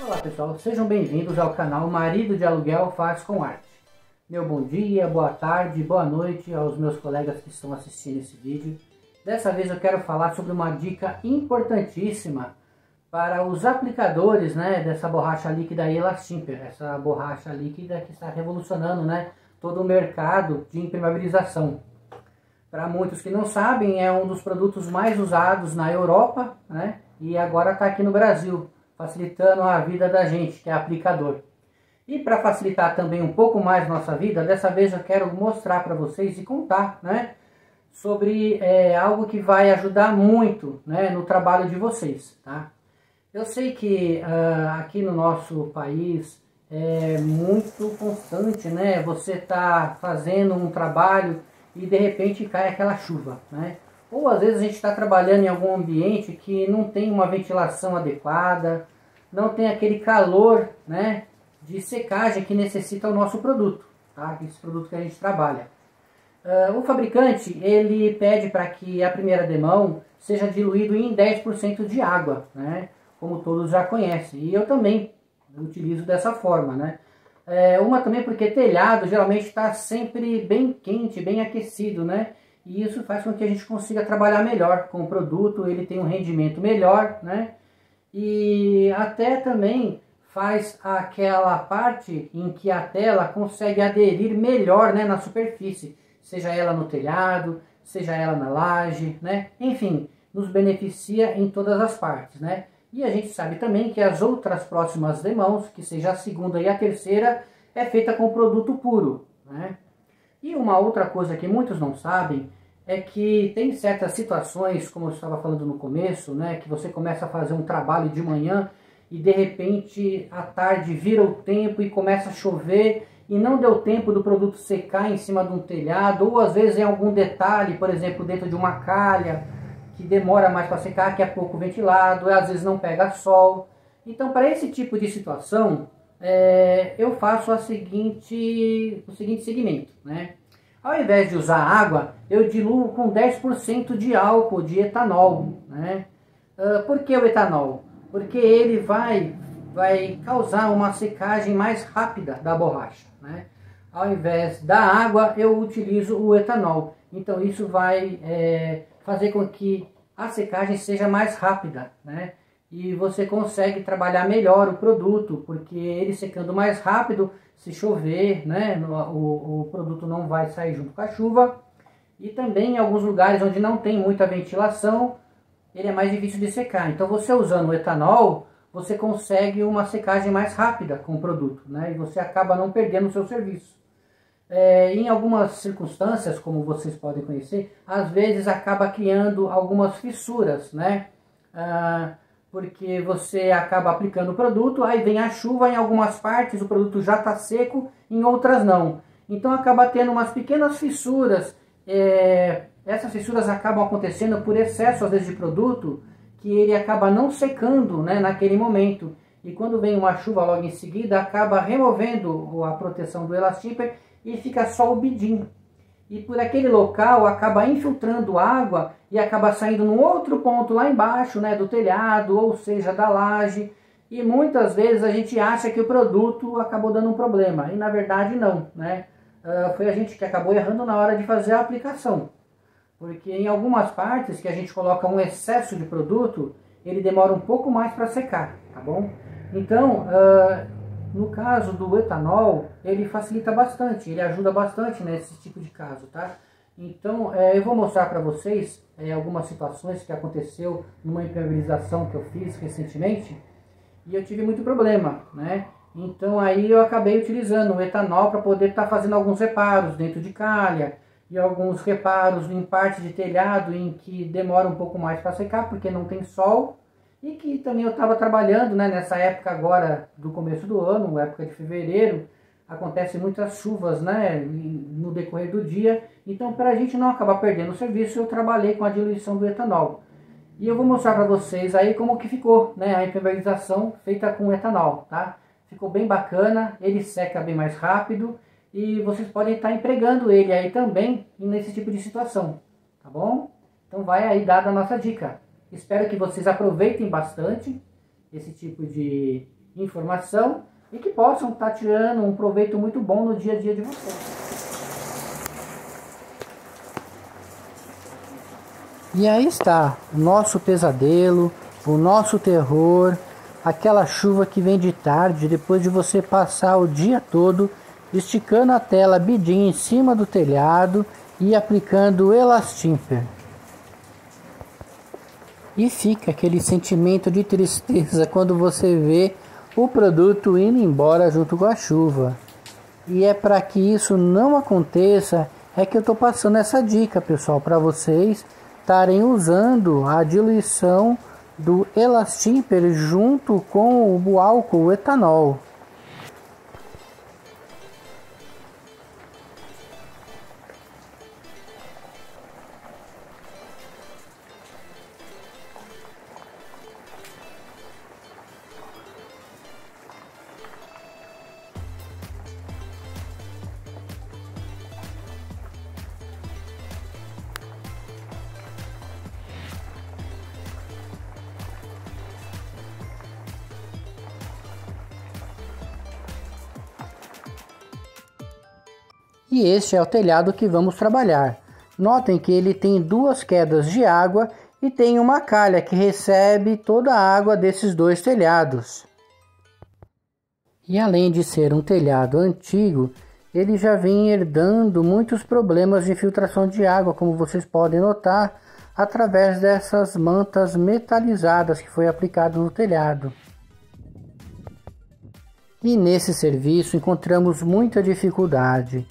Olá pessoal, sejam bem-vindos ao canal Marido de Aluguel Faz com Arte. Meu bom dia, boa tarde, boa noite aos meus colegas que estão assistindo esse vídeo. Dessa vez eu quero falar sobre uma dica importantíssima para os aplicadores, dessa borracha líquida Elastimper, essa borracha líquida que está revolucionando, todo o mercado de impermeabilização. Para muitos que não sabem, é um dos produtos mais usados na Europa, e agora está aqui no Brasil, facilitando a vida da gente, que é aplicador. E para facilitar também um pouco mais nossa vida, dessa vez eu quero mostrar para vocês e contar, sobre algo que vai ajudar muito, no trabalho de vocês, tá? Eu sei que aqui no nosso país é muito constante, você está fazendo um trabalho e de repente cai aquela chuva, Ou às vezes a gente está trabalhando em algum ambiente que não tem uma ventilação adequada, não tem aquele calor, de secagem que necessita o nosso produto, tá? Esse produto que a gente trabalha. O fabricante, ele pede para que a primeira demão seja diluído em 10% de água, como todos já conhecem. E eu também utilizo dessa forma, Uma também porque telhado geralmente está sempre bem quente, bem aquecido, E isso faz com que a gente consiga trabalhar melhor com o produto, ele tem um rendimento melhor, E até também faz aquela parte em que a tela consegue aderir melhor, na superfície, seja ela no telhado, seja ela na laje, Enfim, nos beneficia em todas as partes, E a gente sabe também que as outras próximas demãos, que seja a segunda e a terceira, é feita com produto puro, E uma outra coisa que muitos não sabem é que tem certas situações, como eu estava falando no começo, que você começa a fazer um trabalho de manhã e de repente à tarde vira o tempo e começa a chover e não deu tempo do produto secar em cima de um telhado, ou às vezes em algum detalhe, por exemplo, dentro de uma calha, que demora mais para secar, que é pouco ventilado, às vezes não pega sol. Então, para esse tipo de situação, eu faço o seguinte segmento, Ao invés de usar água, eu diluo com 10% de álcool, de etanol, Por que o etanol? Porque ele vai causar uma secagem mais rápida da borracha, Ao invés da água, eu utilizo o etanol. Então isso vai fazer com que a secagem seja mais rápida, E você consegue trabalhar melhor o produto, porque ele secando mais rápido, se chover, o produto não vai sair junto com a chuva. E também em alguns lugares onde não tem muita ventilação, ele é mais difícil de secar. Então você usando o etanol, você consegue uma secagem mais rápida com o produto, E você acaba não perdendo o seu serviço. Em algumas circunstâncias, como vocês podem conhecer, às vezes acaba criando algumas fissuras, porque você acaba aplicando o produto, aí vem a chuva, em algumas partes o produto já está seco, em outras não. Então acaba tendo umas pequenas fissuras, essas fissuras acabam acontecendo por excesso às vezes de produto, que ele acaba não secando naquele momento. E quando vem uma chuva logo em seguida, acaba removendo a proteção do Elastimper e fica só o bidim. E por aquele local acaba infiltrando água e acaba saindo num outro ponto lá embaixo, do telhado, ou seja, da laje. E muitas vezes a gente acha que o produto acabou dando um problema, e na verdade não, foi a gente que acabou errando na hora de fazer a aplicação. Porque em algumas partes que a gente coloca um excesso de produto, ele demora um pouco mais para secar, tá bom? Então, no caso do etanol, ele facilita bastante, ele ajuda bastante nesse tipo de caso, tá? Então, eu vou mostrar para vocês algumas situações que aconteceu numa impermeabilização que eu fiz recentemente, e eu tive muito problema, Então aí eu acabei utilizando o etanol para poder estar fazendo alguns reparos dentro de calha, e alguns reparos em parte de telhado em que demora um pouco mais para secar, porque não tem sol, e que também eu estava trabalhando, nessa época agora do começo do ano, época de fevereiro, acontecem muitas chuvas, no decorrer do dia, então para a gente não acabar perdendo o serviço, eu trabalhei com a diluição do etanol. E eu vou mostrar para vocês aí como que ficou, a impermeabilização feita com etanol, tá? Ficou bem bacana, ele seca bem mais rápido, e vocês podem estar empregando ele aí também nesse tipo de situação, tá bom? Então vai aí dada a nossa dica. Espero que vocês aproveitem bastante esse tipo de informação e que possam estar tirando um proveito muito bom no dia a dia de vocês. E aí está o nosso pesadelo, o nosso terror, aquela chuva que vem de tarde depois de você passar o dia todo esticando a tela BIDIN em cima do telhado e aplicando o Elastimper. E fica aquele sentimento de tristeza quando você vê o produto indo embora junto com a chuva. E é para que isso não aconteça é que eu estou passando essa dica, pessoal, para vocês estarem usando a diluição do Elastimper junto com o álcool, o etanol. E este é o telhado que vamos trabalhar. Notem que ele tem duas quedas de água e tem uma calha que recebe toda a água desses dois telhados. E além de ser um telhado antigo, ele já vem herdando muitos problemas de infiltração de água, como vocês podem notar, através dessas mantas metalizadas que foi aplicado no telhado. E nesse serviço encontramos muita dificuldade,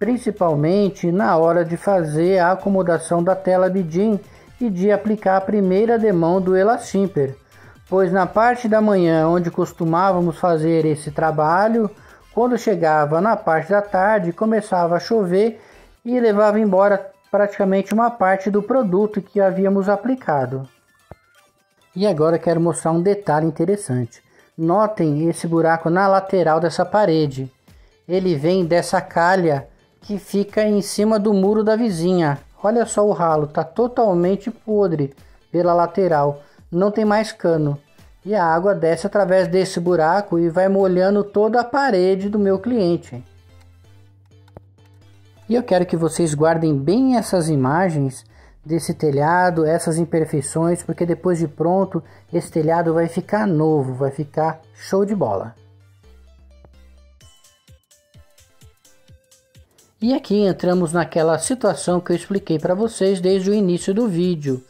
principalmente na hora de fazer a acomodação da tela BIDIN e de aplicar a primeira demão do Elastimper, pois na parte da manhã onde costumávamos fazer esse trabalho, quando chegava na parte da tarde começava a chover e levava embora praticamente uma parte do produto que havíamos aplicado. E agora quero mostrar um detalhe interessante. Notem esse buraco na lateral dessa parede. Ele vem dessa calha que fica em cima do muro da vizinha. Olha só o ralo, está totalmente podre pela lateral, não tem mais cano. E a água desce através desse buraco e vai molhando toda a parede do meu cliente. E eu quero que vocês guardem bem essas imagens desse telhado, essas imperfeições, porque depois de pronto, esse telhado vai ficar novo, vai ficar show de bola. E aqui entramos naquela situação que eu expliquei para vocês desde o início do vídeo.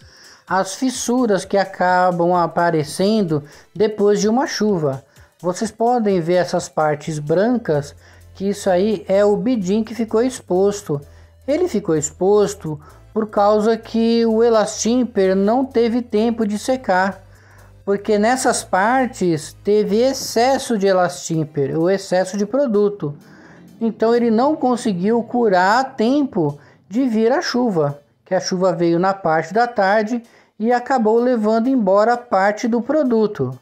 As fissuras que acabam aparecendo depois de uma chuva. Vocês podem ver essas partes brancas, que isso aí é o BIDIN que ficou exposto. Ele ficou exposto por causa que o Elastimper não teve tempo de secar. Porque nessas partes teve excesso de Elastimper, o excesso de produto. Então ele não conseguiu curar a tempo de vir a chuva, que a chuva veio na parte da tarde e acabou levando embora parte do produto.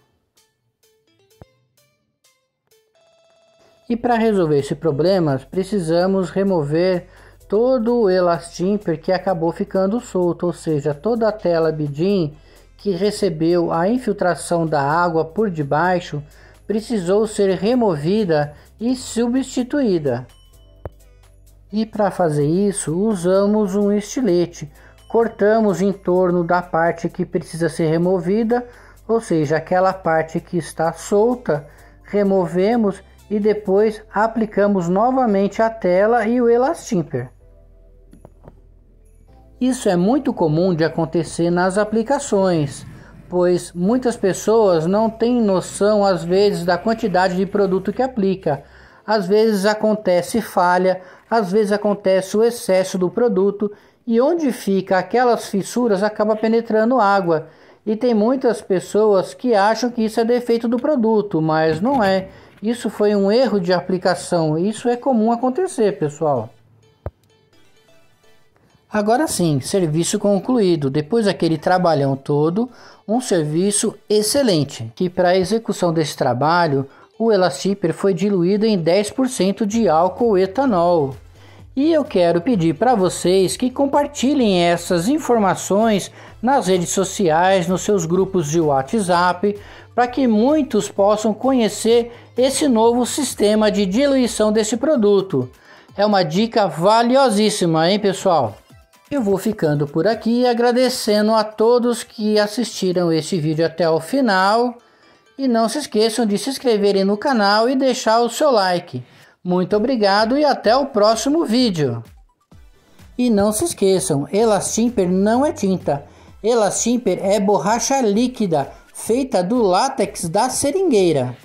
E para resolver esse problema, precisamos remover todo o Elastimper que acabou ficando solto, ou seja, toda a tela BIDIN que recebeu a infiltração da água por debaixo precisou ser removida e substituída. E para fazer isso, usamos um estilete. Cortamos em torno da parte que precisa ser removida, ou seja, aquela parte que está solta, removemos e depois aplicamos novamente a tela e o Elastimper. Isso é muito comum de acontecer nas aplicações, pois muitas pessoas não têm noção às vezes da quantidade de produto que aplica. Às vezes acontece falha, às vezes acontece o excesso do produto e onde fica aquelas fissuras acaba penetrando água. E tem muitas pessoas que acham que isso é defeito do produto, mas não é. Isso foi um erro de aplicação, isso é comum acontecer, pessoal. Agora sim, serviço concluído. Depois daquele trabalhão todo, um serviço excelente. E para a execução desse trabalho, o Elastimper foi diluído em 10% de álcool etanol. E eu quero pedir para vocês que compartilhem essas informações nas redes sociais, nos seus grupos de WhatsApp, para que muitos possam conhecer esse novo sistema de diluição desse produto. É uma dica valiosíssima, hein, pessoal? Eu vou ficando por aqui agradecendo a todos que assistiram este vídeo até o final. E não se esqueçam de se inscreverem no canal e deixar o seu like. Muito obrigado e até o próximo vídeo. E não se esqueçam, Elastimper não é tinta. Elastimper é borracha líquida, feita do látex da seringueira.